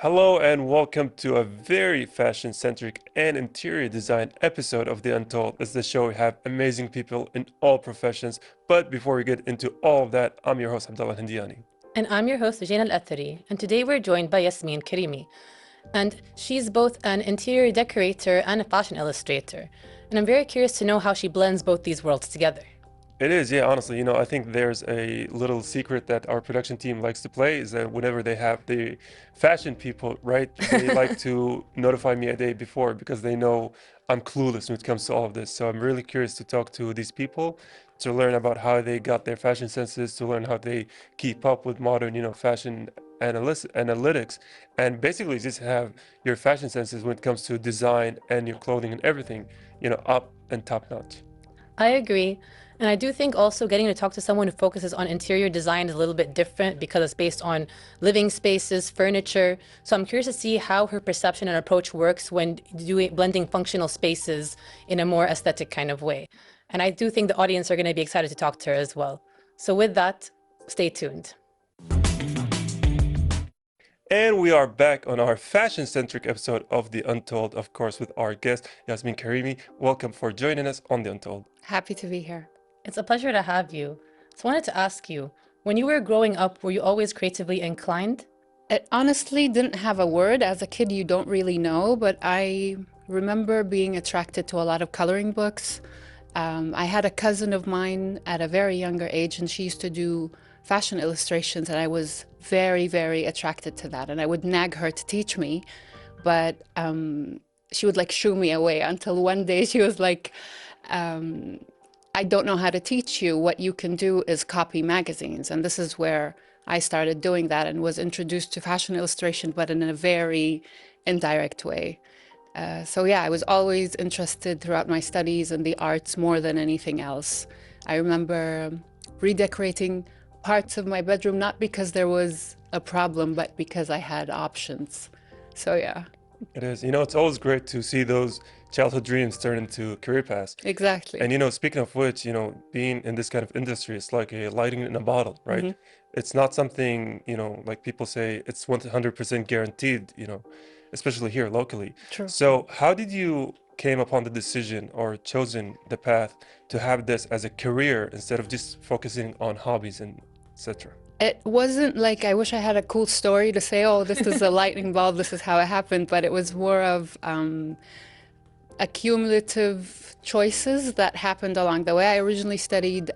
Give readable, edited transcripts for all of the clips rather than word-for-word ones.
Hello and welcome to a very fashion-centric and interior design episode of The Untold. It's the show we have amazing people in all professions. But before we get into all of that, I'm your host Abdullah Hindiani. And I'm your host, الأكثر, and today we're joined by Yasmin Karimi. And she's both an interior decorator and a fashion illustrator. And I'm very curious to know how she blends both these worlds together. It is, yeah, honestly, I think there's a little secret that our production team likes to play is that whenever they have the fashion people, right, they like to notify me a day before because they know I'm clueless when it comes to all of this. So I'm really curious to talk to these people, to learn about how they got their fashion senses, to learn how they keep up with modern, fashion analytics, and basically just have your fashion senses when it comes to design and your clothing and everything, up and top notch. I agree. And I do think also getting to talk to someone who focuses on interior design is a little bit different because it's based on living spaces, furniture. So I'm curious to see how her perception and approach works when blending functional spaces in a more aesthetic kind of way. And I do think the audience are going to be excited to talk to her as well. So with that, stay tuned. And we are back on our fashion-centric episode of The Untold, of course, with our guest, Yasmin Karimi. Welcome for joining us on The Untold. Happy to be here. It's a pleasure to have you. So I wanted to ask you, when you were growing up, were you always creatively inclined? It honestly didn't have a word. As a kid, you don't really know, but I remember being attracted to a lot of coloring books. I had a cousin of mine at a very younger age, and she used to do fashion illustrations, and I was very, very attracted to that. And I would nag her to teach me, but she would shoo me away until one day she was like, I don't know how to teach you. What you can do is copy magazines. And this is where I started doing that and was introduced to fashion illustration, but in a very indirect way. So yeah, I was always interested throughout my studies in the arts more than anything else. I remember redecorating parts of my bedroom, not because there was a problem, but because I had options. So yeah. It is. It's always great to see those childhood dreams turn into career paths. Exactly. And speaking of which, being in this kind of industry, it's like a lightning in a bottle, right? Mm-hmm. It's not something, like people say, it's 100% guaranteed, especially here locally. True. So how did you came upon the decision or chosen the path to have this as a career instead of just focusing on hobbies and etc.? It wasn't like I wish I had a cool story to say, oh, this is a lightning bulb, this is how it happened, but it was more of accumulative choices that happened along the way. I originally studied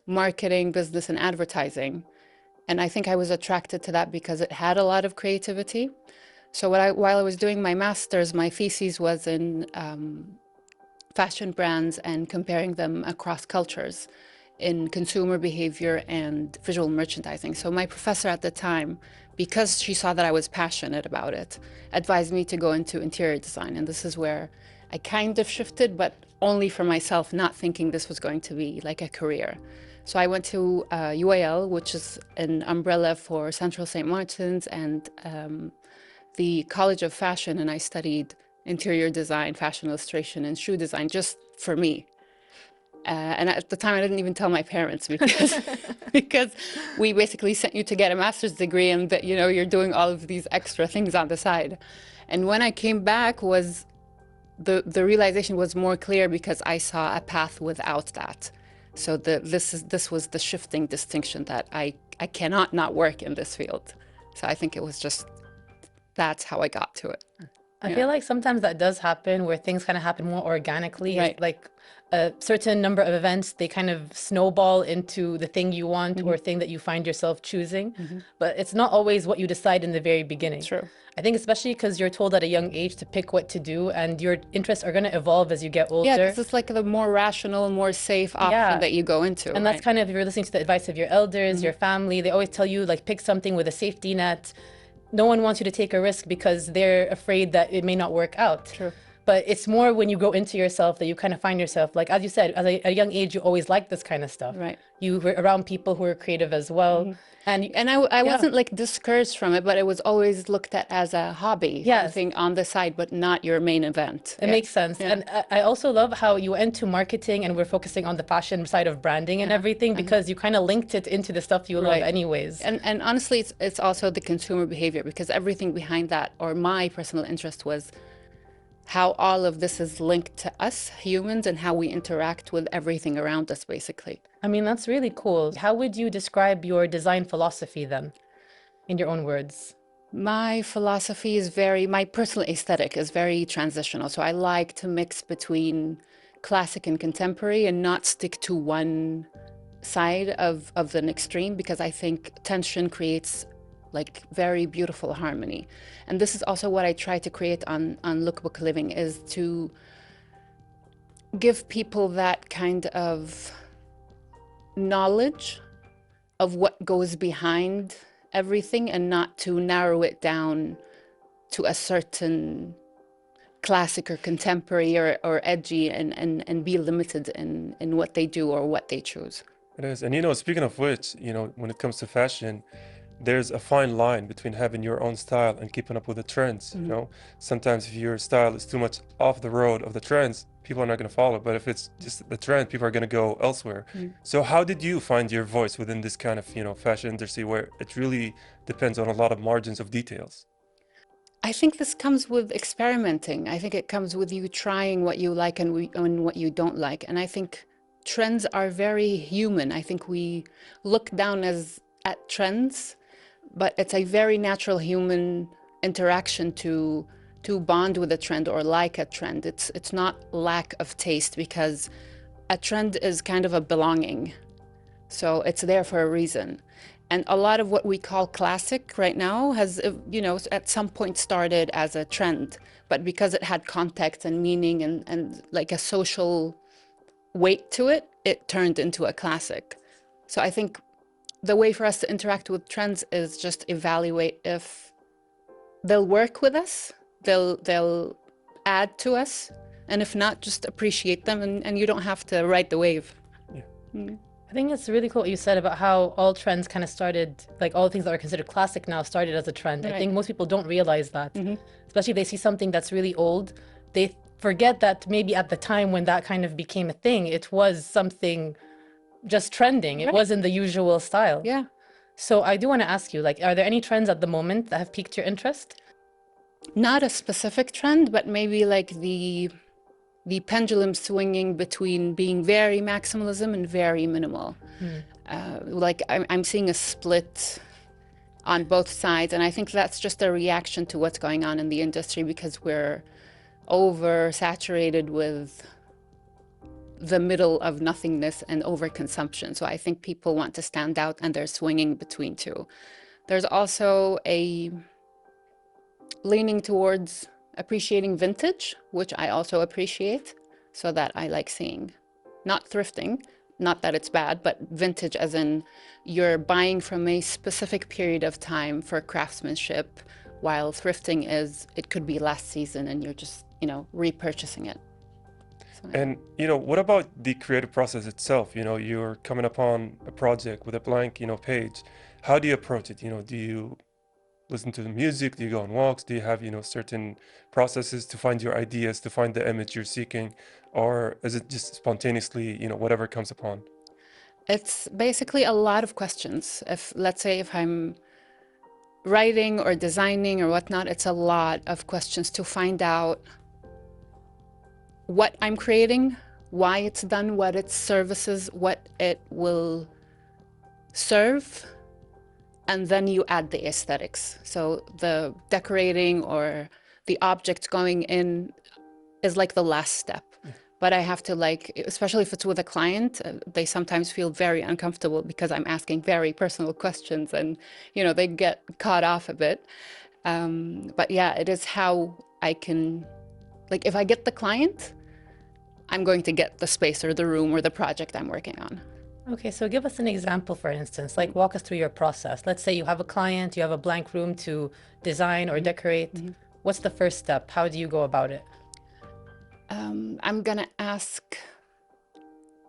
marketing, business, and advertising, and I think I was attracted to that because it had a lot of creativity. So while I was doing my master's, my thesis was in fashion brands and comparing them across cultures in consumer behavior and visual merchandising. So my professor at the time, because she saw that I was passionate about it, advised me to go into interior design. And this is where I kind of shifted, but only for myself, not thinking this was going to be like a career. So I went to UAL, which is an umbrella for Central St. Martin's and the College of Fashion, and I studied interior design, fashion illustration, and shoe design just for me. And at the time, I didn't even tell my parents because we basically sent you to get a master's degree and that, you're doing all of these extra things on the side. And when I came back, was the realization was more clear because I saw a path without that. So this was the shifting distinction that I cannot not work in this field. So I think it was just, that's how I got to it. I feel like sometimes that does happen where things kind of happen more organically. Right. Like a certain number of events, they kind of snowball into the thing you want mm-hmm. or thing that you find yourself choosing. Mm-hmm. But it's not always what you decide in the very beginning. True. I think especially because you're told at a young age to pick what to do and your interests are going to evolve as you get older. Yeah, this is like the more rational, more safe option that you go into. And that's kind of, if you're listening to the advice of your elders, mm-hmm. your family, they always tell you pick something with a safety net. No one wants you to take a risk because they're afraid that it may not work out. True. But it's more when you grow into yourself that you kind of find yourself, like, as you said, at a young age, you always liked this kind of stuff. Right. You were around people who were creative as well. And I wasn't like discouraged from it, but it was always looked at as a hobby, something on the side, but not your main event. It makes sense. Yeah. And I also love how you went to marketing and we're focusing on the fashion side of branding and everything, because you kind of linked it into the stuff you love anyways. And honestly, it's also the consumer behavior, because everything behind that, or my personal interest, was how all of this is linked to us humans and how we interact with everything around us, basically. I mean, that's really cool. How would you describe your design philosophy then, in your own words? My philosophy is my personal aesthetic is very transitional. So I like to mix between classic and contemporary and not stick to one side of an extreme, because I think tension creates like very beautiful harmony. And this is also what I try to create on Lookbook Living, is to give people that kind of knowledge of what goes behind everything, and not to narrow it down to a certain classic or contemporary or edgy, and be limited in what they do or what they choose. It is. And, you know, speaking of which, you know, when it comes to fashion, there's a fine line between having your own style and keeping up with the trends. You know, sometimes if your style is too much off the road of the trends, people are not going to follow. But if it's just the trend, people are going to go elsewhere. So how did you find your voice within this kind of, you know, fashion industry, where it really depends on a lot of margins of details? I think this comes with experimenting. I think it comes with you trying what you like and what you don't like. And I think trends are very human. I think we look down at trends, but it's a very natural human interaction to bond with a trend or like a trend. It's not lack of taste, because a trend is kind of a belonging. So it's there for a reason. And a lot of what we call classic right now has, you know, at some point started as a trend, but because it had context and meaning and like a social weight to it, it turned into a classic. So I think the way for us to interact with trends is just evaluate if they'll work with us, they'll add to us, and if not, just appreciate them, and you don't have to ride the wave. I think it's really cool what you said about how all trends kind of started, like all things that are considered classic now started as a trend. I think most people don't realize that, especially if they see something that's really old, they forget that maybe at the time when that kind of became a thing, it was something just trending. It wasn't the usual style. Yeah. So I do want to ask you, like, are there any trends at the moment that have piqued your interest? Not a specific trend, but maybe like the pendulum swinging between being very maximalism and very minimal. Like I'm seeing a split on both sides, and I think that's just a reaction to what's going on in the industry, because we're oversaturated with the middle of nothingness and overconsumption. So I think people want to stand out, and they're swinging between two. There's also a leaning towards appreciating vintage, which I also appreciate, so that I like seeing. Not thrifting, not that it's bad, but vintage as in you're buying from a specific period of time for craftsmanship, while thrifting is, it could be last season and you're just, you know, repurchasing it. And, you know, what about the creative process itself? You know, you're coming upon a project with a blank, you know, page. How do you approach it? You know, do you listen to the music? Do you go on walks? Do you have, you know, certain processes to find your ideas, to find the image you're seeking? Or is it just spontaneously, you know, whatever comes upon? It's basically a lot of questions. Let's say if I'm writing or designing or whatnot, it's a lot of questions to find out what I'm creating, why it's done, what its services, what it will serve, and then you add the aesthetics. So the decorating or the object going in is like the last step. But I have to, like, especially if it's with a client, they sometimes feel very uncomfortable because I'm asking very personal questions, and, you know, they get caught off a bit. But yeah, it is how I can, like, if I get the client, I'm going to get the space or the room or the project I'm working on. Okay, so give us an example, for instance, like walk us through your process. Let's say you have a client, you have a blank room to design or decorate. What's the first step? How do you go about it? I'm gonna ask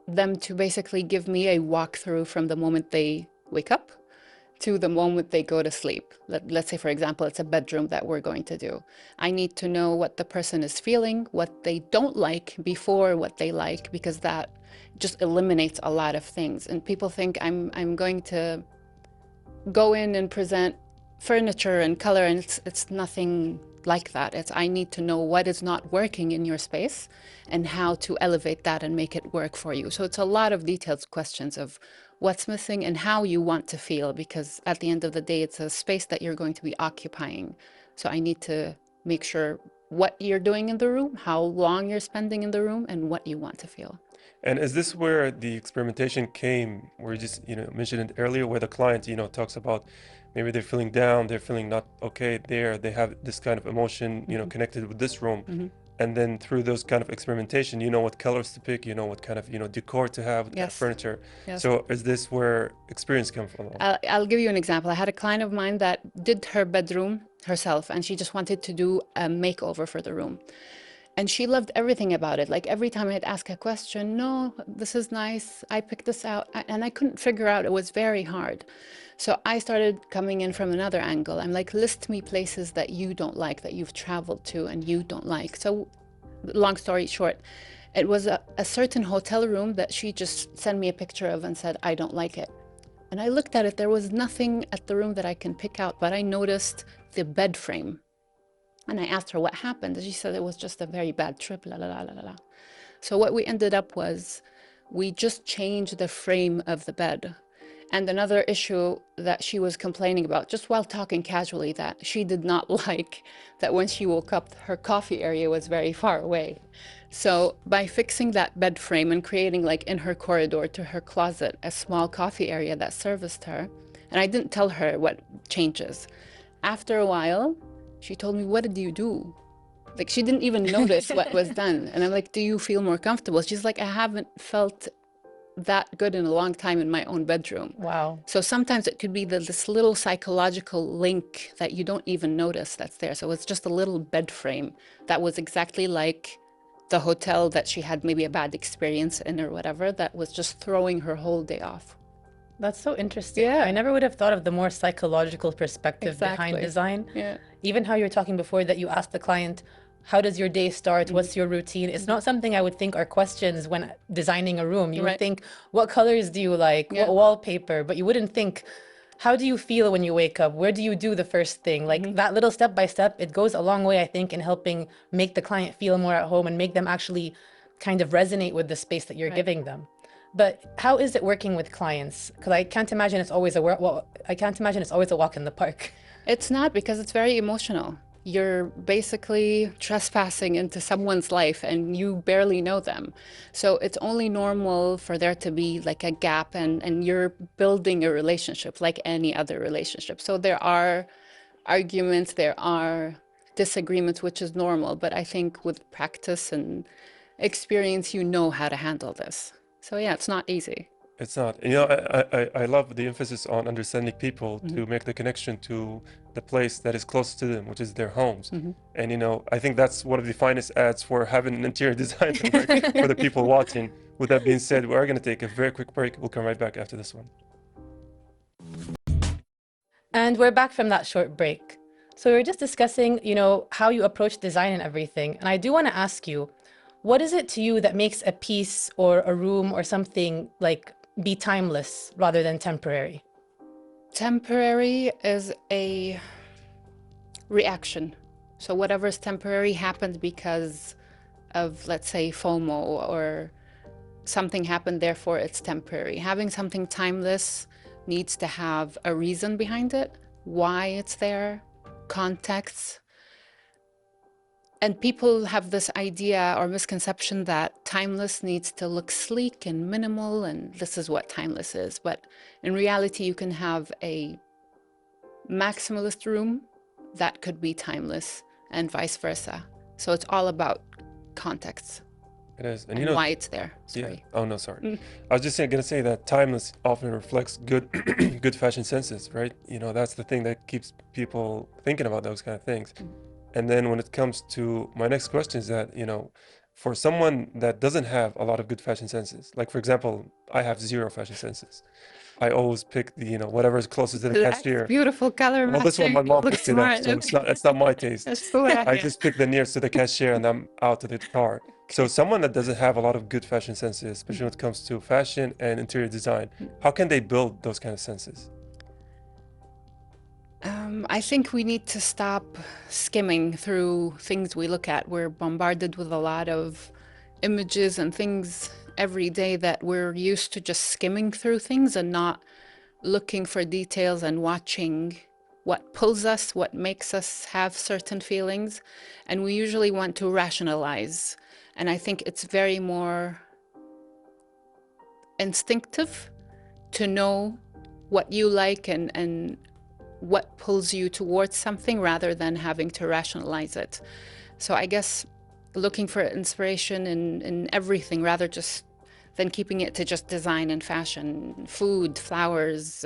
them to basically give me a walkthrough from the moment they wake up to the moment they go to sleep. Let's say, for example, it's a bedroom that we're going to do. I need to know what the person is feeling, what they don't like before what they like, because that just eliminates a lot of things. And people think I'm going to go in and present furniture and color, and it's nothing like that. It's I need to know what is not working in your space and how to elevate that and make it work for you. So it's a lot of detailed questions of what's missing and how you want to feel, because at the end of the day, it's a space that you're going to be occupying. So I need to make sure what you're doing in the room, how long you're spending in the room, and what you want to feel. And is this where the experimentation came, where you just, mentioned it earlier, where the client, talks about maybe they're feeling down, they're feeling not okay there, they have this kind of emotion, connected with this room. And then through those kind of experimentation, you know what colors to pick, you know what kind of, decor to have, what kind of furniture. Yes. So is this where experience comes from? I'll give you an example. I had a client of mine that did her bedroom herself, and she just wanted to do a makeover for the room. And she loved everything about it. Like every time I'd ask a question, no, this is nice, I picked this out. And I couldn't figure out, it was very hard. So I started coming in from another angle. I'm like, list me places that you don't like, that you've traveled to and you don't like. So long story short, it was a certain hotel room that she just sent me a picture of and said, I don't like it. And I looked at it, there was nothing at the room that I can pick out, but I noticed the bed frame. And I asked her what happened. And she said it was just a very bad trip, la la la la la. So what we ended up was we just changed the frame of the bed. And another issue that she was complaining about, just while talking casually, that she did not like that when she woke up, her coffee area was very far away. So by fixing that bed frame and creating, like in her corridor to her closet, a small coffee area that serviced her, and I didn't tell her what changes. After a while, she told me, what did you do? Like, she didn't even notice what was done. And I'm like, do you feel more comfortable? She's like, I haven't felt that good in a long time in my own bedroom. Wow. So sometimes it could be this little psychological link that you don't even notice that's there. So it's just a little bed frame that was exactly like the hotel that she had maybe a bad experience in or whatever, that was just throwing her whole day off. That's so interesting. Yeah. I never would have thought of the more psychological perspective behind design. Yeah. Even how you were talking before that you asked the client, how does your day start? What's your routine? It's not something I would think are questions when designing a room. You would think, what colors do you like? What wallpaper? But you wouldn't think, how do you feel when you wake up? Where do you do the first thing? Like that little step by step, it goes a long way, I think, in helping make the client feel more at home and make them actually kind of resonate with the space that you're giving them. But how is it working with clients? Because I can't imagine it's always a walk in the park. It's not, because it's very emotional. You're basically trespassing into someone's life and you barely know them. So it's only normal for there to be like a gap, and you're building a relationship like any other relationship. So there are arguments, there are disagreements, which is normal. But I think with practice and experience, you know how to handle this. So yeah, it's not easy. It's not. I love the emphasis on understanding people to make the connection to the place that is close to them, which is their homes. And I think that's one of the finest ads for having an interior design for the people watching. With that being said, we are going to take a very quick break. We'll come right back after this one. And we're back from that short break. So we were just discussing, how you approach design and everything. And I do want to ask you, what is it to you that makes a piece or a room or something like be timeless rather than temporary? Temporary is a reaction. So whatever's temporary happened because of, let's say, FOMO, or something happened, therefore it's temporary. Having something timeless needs to have a reason behind it, why it's there, context. And people have this idea or misconception that timeless needs to look sleek and minimal, and this is what timeless is. But in reality, you can have a maximalist room that could be timeless, and vice versa. So it's all about context. It is. And why it's there. Sorry. Yeah. Oh, no, sorry. I was just going to say that timeless often reflects good good fashion senses, right? That's the thing that keeps people thinking about those kind of things. And then when it comes to my next question is that, For someone that doesn't have a lot of good fashion senses, like for example, I have zero fashion senses. I always pick the, whatever is closest to the cashier. Beautiful color Well, this one my matching. mom Looks picked it up, smart. so it's not my taste. That's cool. I just pick the nearest to the cashier and I'm out to the car. So someone that doesn't have a lot of good fashion senses, especially when it comes to fashion and interior design, how can they build those kind of senses? I think we need to stop skimming through things we look at. We're bombarded with a lot of images and things every day that we're used to just skimming through things and not looking for details and watching what pulls us, what makes us have certain feelings. And we usually want to rationalize. And I think it's very more instinctive to know what you like and what pulls you towards something rather than having to rationalize it. So I guess looking for inspiration in everything rather just than keeping it to just design and fashion, food, flowers,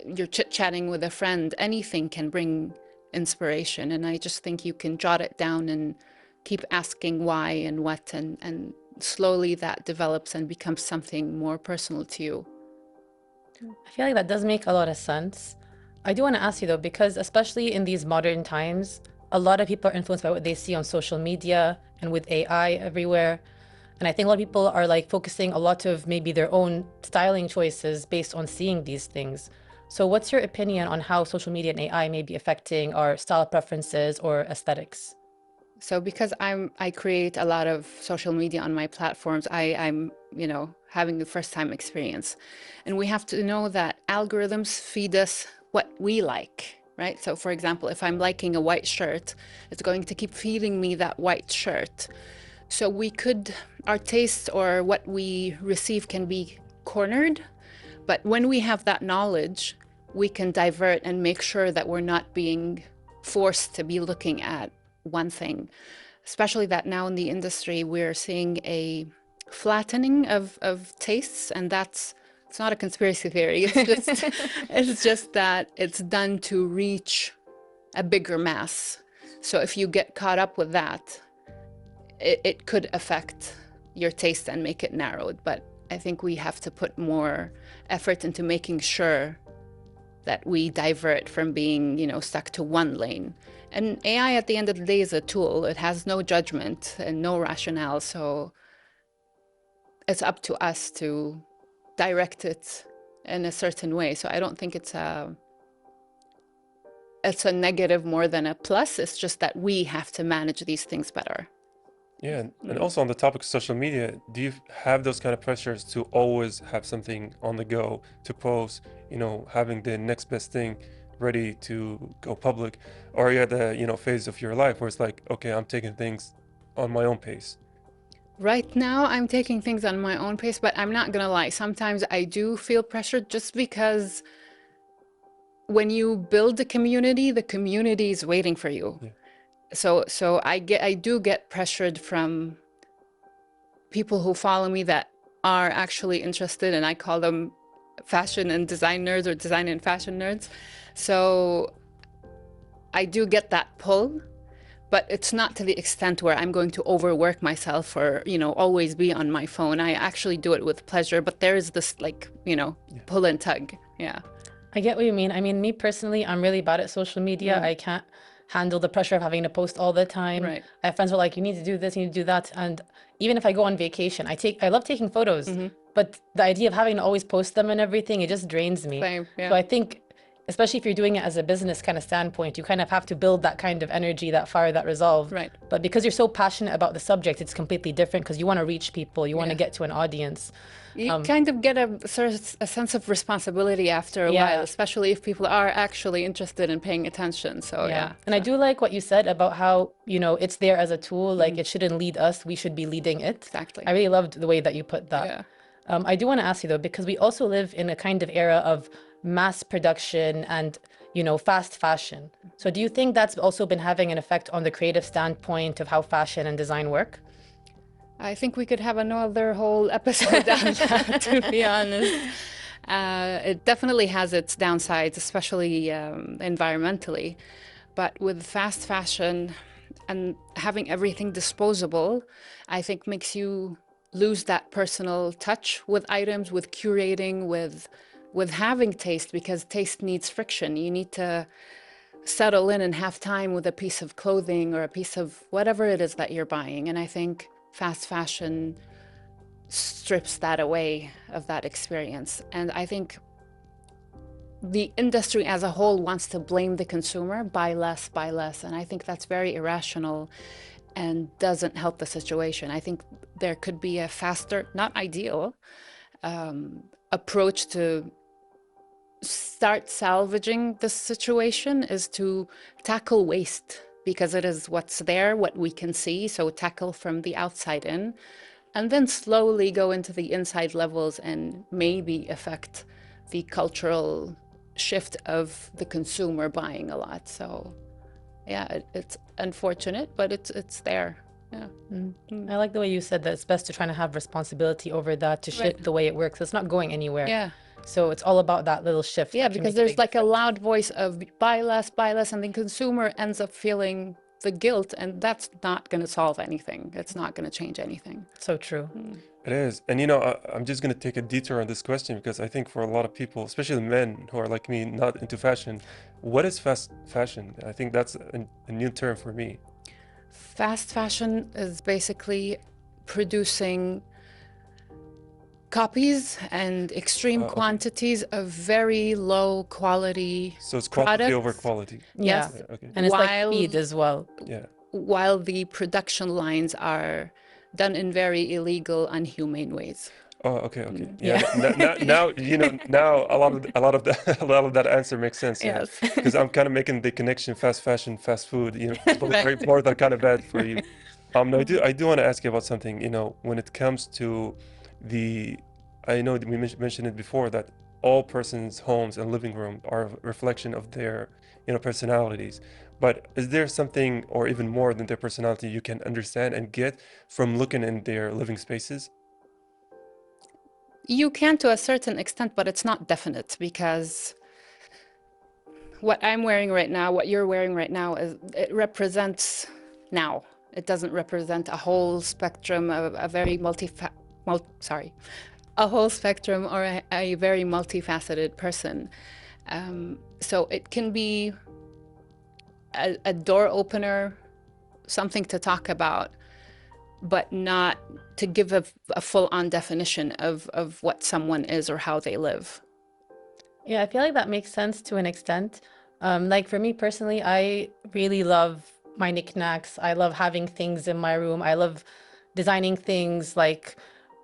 you're chit-chatting with a friend, anything can bring inspiration. And I just think you can jot it down and keep asking why and what, and slowly that develops and becomes something more personal to you. I feel like that does make a lot of sense. I do want to ask you though, because especially in these modern times, a lot of people are influenced by what they see on social media and with AI everywhere. And I think a lot of people are like focusing a lot of maybe their own styling choices based on seeing these things. So what's your opinion on how social media and AI may be affecting our style preferences or aesthetics? So because I create a lot of social media on my platforms, I'm having the first time experience. And we have to know that algorithms feed us what we like, right? So for example, if I'm liking a white shirt, it's going to keep feeding me that white shirt. So our taste or what we receive can be cornered, but when we have that knowledge, we can divert and make sure that we're not being forced to be looking at one thing. Especially that now in the industry, we're seeing a flattening of tastes, and it's not a conspiracy theory. It's just that it's done to reach a bigger mass. So if you get caught up with that, it could affect your taste and make it narrowed. But I think we have to put more effort into making sure that we divert from being, stuck to one lane. And AI at the end of the day is a tool. It has no judgment and no rationale. So it's up to us to direct it in a certain way. So I don't think it's a negative more than a plus. It's just that we have to manage these things better. Yeah, and also on the topic of social media, do you have those kind of pressures to always have something on the go to post, having the next best thing ready to go public? Or are you at the, phase of your life where it's like, okay, I'm taking things on my own pace? Right now, I'm taking things on my own pace, but I'm not gonna lie. Sometimes I do feel pressured just because when you build a community, the community is waiting for you. Yeah. So I do get pressured from people who follow me that are actually interested, and I call them fashion and design nerds or design and fashion nerds. So I do get that pull, but it's not to the extent where I'm going to overwork myself or, always be on my phone. I actually do it with pleasure, but there is this pull and tug. Yeah. I get what you mean. I mean, me personally, I'm really bad at social media. I can't handle the pressure of having to post all the time. Right. I have friends who are like, you need to do this, you need to do that. And even if I go on vacation, I love taking photos, but the idea of having to always post them and everything, it just drains me. Same, yeah. So I think, especially if you're doing it as a business kind of standpoint, you kind of have to build that kind of energy, that fire, that resolve. Right. But because you're so passionate about the subject, it's completely different because you want to reach people, you want to get to an audience. You kind of get a sense of responsibility after a while, especially if people are actually interested in paying attention. So yeah. And I do like what you said about how, it's there as a tool, like it shouldn't lead us, we should be leading it. Exactly. I really loved the way that you put that. Yeah. I do want to ask you though, because we also live in a kind of era of mass production and, fast fashion. So do you think that's also been having an effect on the creative standpoint of how fashion and design work? I think we could have another whole episode on that, to be honest. It definitely has its downsides, especially environmentally. But with fast fashion, and having everything disposable, I think makes you lose that personal touch with items, with curating, with having taste, because taste needs friction. You need to settle in and have time with a piece of clothing or a piece of whatever it is that you're buying. And I think fast fashion strips that away of that experience. And I think the industry as a whole wants to blame the consumer, buy less, buy less. And I think that's very irrational and doesn't help the situation. I think there could be a faster, not ideal, approach to start salvaging this situation is to tackle waste, because it is what's there, what we can see. So tackle from the outside in, and then slowly go into the inside levels and maybe affect the cultural shift of the consumer buying a lot. So yeah, it's unfortunate, but it's there. Yeah. I like the way you said that it's best to try to have responsibility over that, to shift the way it works. It's not going anywhere. Yeah. So it's all about that little shift. Yeah, because there's like a loud voice of buy less, and the consumer ends up feeling the guilt, and that's not going to solve anything. It's not going to change anything. So true. It is. And you know, I'm just going to take a detour on this question, because I think for a lot of people, especially men who are like me, not into fashion, what is fast fashion? I think that's a new term for me. Fast fashion is basically producing copies and extreme quantities of very low quality So it's quantity products. over quality. Yeah. Yeah, okay. And it's like While- speed as well. Yeah. While the production lines are done in very illegal, unhumane ways. Oh, okay, okay. Yeah. Now, you know, now a lot of that answer makes sense. Yes. Because I'm kind of making the connection: fast fashion, fast food. You know, people very poor, that kind of bad for you. No, I do want to ask you about something. You know, when it comes to I know that we mentioned it before, that all persons' homes and living room are a reflection of their, you know, personalities. But is there something, or even more than their personality, you can understand and get from looking in their living spaces? You can to a certain extent, but it's not definite, because what I'm wearing right now, what you're wearing right now, it represents now. It doesn't represent a whole spectrum of a very a whole spectrum or a very multifaceted person. So it can be a door opener, something to talk about, but not to give a full-on definition of what someone is or how they live. Yeah, I feel like that makes sense to an extent. Like for me personally, I really love my knickknacks. I love having things in my room. I love designing things. Like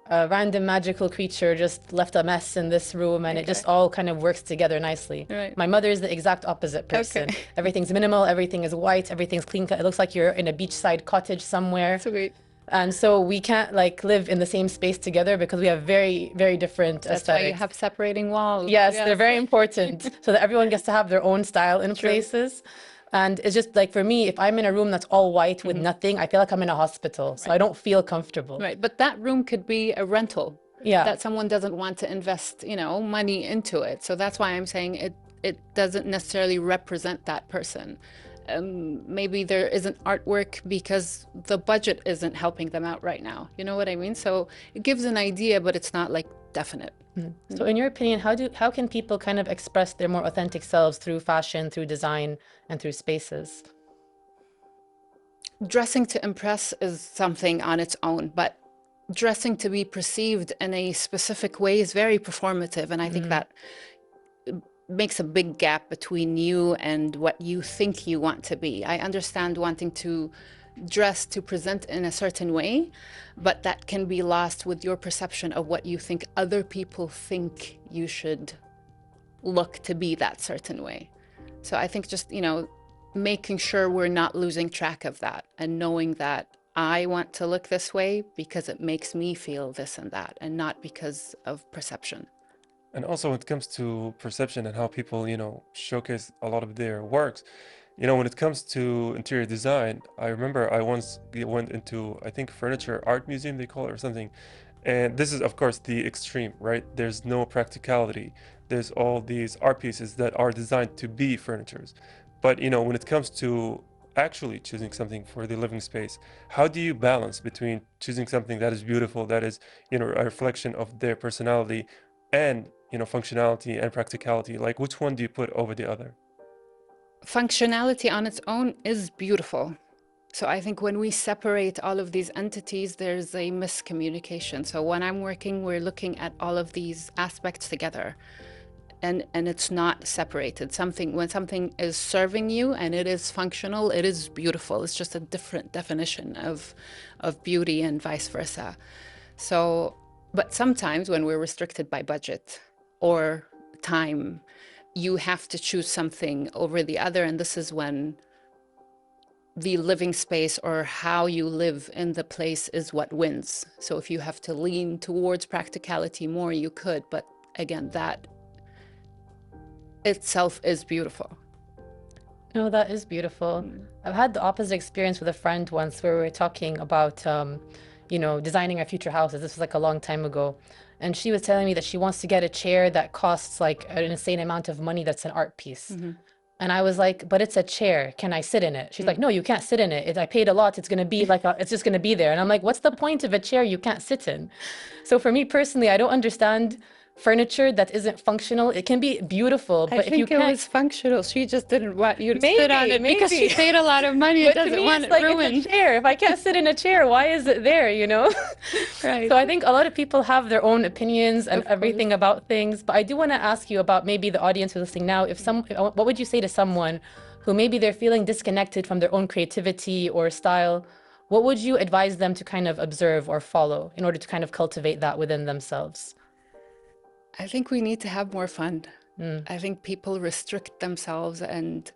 a random magical creature just left a mess in this room, and it just all kind of works together nicely. Right. My mother is the exact opposite person. Okay. Everything's minimal, everything is white, everything's clean cut. It looks like you're in a beachside cottage somewhere. Sweet. And so we can't like live in the same space together, because we have very, very different That's why you aesthetics. have separating walls. Yes, they're very important, so that everyone gets to have their own style in places. And it's just like, for me, if I'm in a room that's all white with nothing, I feel like I'm in a hospital. So I don't feel comfortable. Right, but that room could be a rental. Yeah. That someone doesn't want to invest, you know, money into it. So that's why I'm saying it doesn't necessarily represent that person. Maybe there isn't artwork because the budget isn't helping them out right now. You know what I mean? So it gives an idea, but it's not like definite. So in your opinion, how can people kind of express their more authentic selves through fashion, through design, and through spaces? Dressing to impress is something on its own, but dressing to be perceived in a specific way is very performative. And I think that makes a big gap between you and what you think you want to be. I understand wanting to dress to present in a certain way, but that can be lost with your perception of what you think other people think you should look to be that certain way. So I think just, you know, making sure we're not losing track of that, and knowing that I want to look this way because it makes me feel this and that, and not because of perception. And also when it comes to perception and how people, you know, showcase a lot of their works, you know, when it comes to interior design, I remember I once went into, I think, furniture art museum, they call it, or something. And this is, of course, the extreme, right? There's no practicality. There's all these art pieces that are designed to be furnitures. But, you know, when it comes to actually choosing something for the living space. How do you balance between choosing something that is beautiful, that is, a reflection of their personality, and, functionality and practicality? Like, which one do you put over the other? Functionality on its own is beautiful. So I think when we separate all of these entities, there's a miscommunication. So when I'm working, we're looking at all of these aspects together. And it's not separated. When something is serving you and it is functional, it is beautiful. It's just a different definition of beauty and vice versa. So, but sometimes when we're restricted by budget or time, you have to choose something over the other. And this is when the living space or how you live in the place is what wins. So if you have to lean towards practicality more, you could. But again, that itself is beautiful. No, that is beautiful. I've had the opposite experience with a friend once where we were talking about, designing our future houses. This was like a long time ago. And she was telling me that she wants to get a chair that costs like an insane amount of money that's an art piece. And I was like, but it's a chair. Can I sit in it? She's like, no, you can't sit in it. I paid a lot. It's going to be like, it's just going to be there. And I'm like, what's the point of a chair you can't sit in? So for me personally, I don't understand furniture that isn't functional. It can be beautiful, but if you can't... I think it was functional. She just didn't want you to sit on it because she paid a lot of money. But it doesn't to me, want it's it like, ruined. it's a chair. If I can't sit in a chair, why is it there, Right. So I think a lot of people have their own opinions and everything about things. But I do want to ask you about maybe the audience who's listening now. What would you say to someone who maybe they're feeling disconnected from their own creativity or style? What would you advise them to kind of observe or follow in order to kind of cultivate that within themselves? I think we need to have more fun. I think people restrict themselves and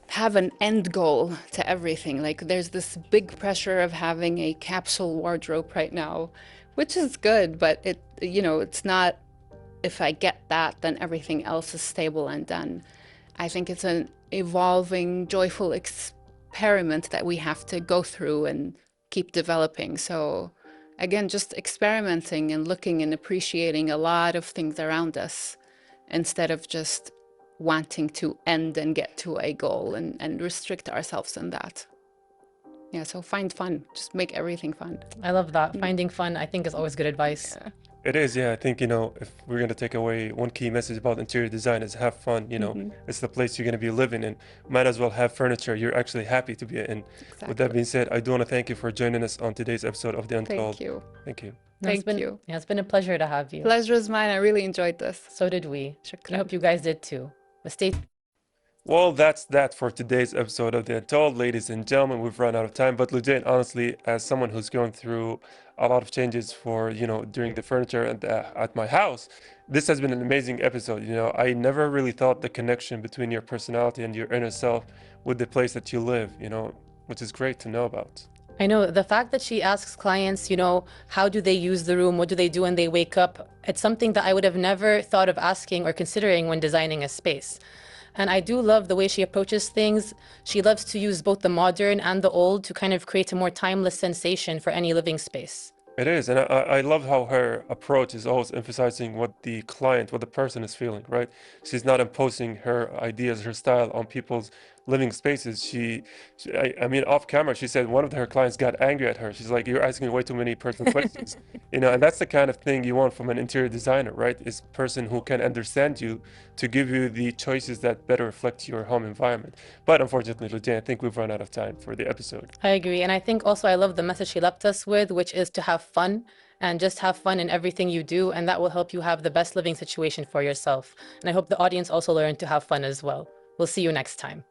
have an end goal to everything. Like there's this big pressure of having a capsule wardrobe right now, which is good, but it's not, if I get that, then everything else is stable and done. I think it's an evolving, joyful experiment that we have to go through and keep developing. So again, just experimenting and looking and appreciating a lot of things around us instead of just wanting to end and get to a goal and restrict ourselves in that. Yeah, so find fun. Just make everything fun. I love that. Finding fun, I think, is always good advice. Yeah. It is, yeah. I think, if we're going to take away one key message about interior design is have fun, it's the place you're going to be living in. Might as well have furniture you're actually happy to be in. Exactly. With that being said, I do want to thank you for joining us on today's episode of The Untold. Thank you. Thank you. Thank you. Yeah, it's been a pleasure to have you. Pleasure is mine. I really enjoyed this. So did we. Shukran. I hope you guys did too. But stay... Well, that's that for today's episode of The Untold. Ladies and gentlemen, we've run out of time. But Lujain, honestly, as someone who's going through a lot of changes for, during the furniture and at my house, this has been an amazing episode. I never really thought the connection between your personality and your inner self with the place that you live, which is great to know about. I know the fact that she asks clients, how do they use the room? What do they do when they wake up? It's something that I would have never thought of asking or considering when designing a space. And I do love the way she approaches things. She loves to use both the modern and the old to kind of create a more timeless sensation for any living space. It is, and I love how her approach is always emphasizing what the client, what the person is feeling, right? She's not imposing her ideas, her style on people's living spaces. I mean, off camera, she said one of her clients got angry at her. She's like, you're asking way too many personal questions, and that's the kind of thing you want from an interior designer, right? Is a person who can understand you to give you the choices that better reflect your home environment. But unfortunately, Lujain, I think we've run out of time for the episode. I agree. And I think also I love the message she left us with, which is to have fun and just have fun in everything you do. And that will help you have the best living situation for yourself. And I hope the audience also learned to have fun as well. We'll see you next time.